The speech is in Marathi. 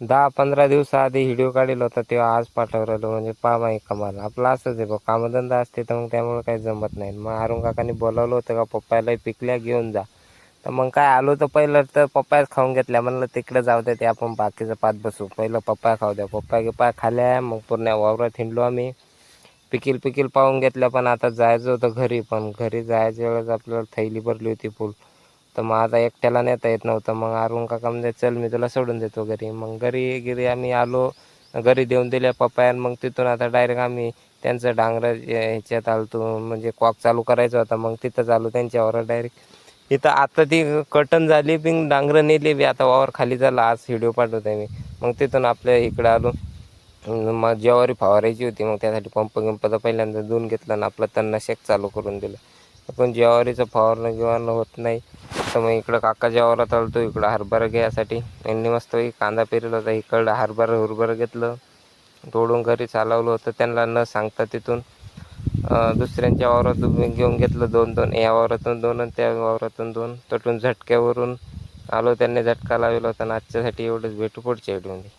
10-15 दिवसाआधी व्हिडिओ काढला होता तेव्हा आज पाठवलेलो. म्हणजे पहा माही कमाल. आपलं असंच आहे बघ, कामधंदा असते तर मग त्यामुळे काही जमत नाही. मग अरुण काकांनी बोलावलं होतं का पप्पायला पिकल्या घेऊन जा. तर मग काय आलो तर पहिलं तर पप्पायच खाऊन घेतल्या. म्हणलं तिकडे जाऊ द्या, ते आपण बाकीचं पाहत बसू. पहिलं पप्पाय खाऊ द्या. पप्पाय खाल्या. मग पूर्ण वावरात हिंडलो आम्ही. पिकील पाहून घेतल्या. पण आता जायचं होतं घरी. पण घरी जायच्या वेळेस आपल्याला थैली भरली होती फुल. तर मग आता एकट्याला नेता येत नव्हतं. मग अरुण काका म्हणजे चल मी तुला सोडून देतो घरी. मग घरी आम्ही आलो. घरी देऊन दिल्या पप्पाया. मग तिथून आता डायरेक्ट आम्ही त्यांचं डांगरं ह्याच्यात आलतो. म्हणजे कॉक चालू करायचं होता. मग तिथंच आलो त्यांच्यावर डायरेक्ट. इथं आता ती कटन झाली बिन डांगरं नेली बी. आता वावर खाली झाला. आज व्हिडिओ पाठवतोय मी. मग तिथून आपल्या इकडं आलो. मग ज्वारी फवारायची होती. मग त्यासाठी पंप तर पहिल्यांदा धुवून घेतला आणि आपलं तणनाशक चालू करून दिलं. पण ज्वारीचं फवारणं होत नाही. तर मग इकडं काकाच्या वावरात आलतो. इकडं हरभरा घ्यायसाठी. यांनी मस्त कांदा पेरला होता. इकडं हरभरा घेतलं. तोडून घरी चालवलं होतं त्यांना न सांगता. तिथून दुसऱ्यांच्या वावरातून घेऊन घेतलं 2-2. या वावरातून 2 आणि त्या वावरातून 2. तटून झटक्यावरून आलो. त्यांनी झटका लावला होता. आणि आजच्यासाठी एवढंच. भेटू पुढच्या व्हिडिओमध्ये.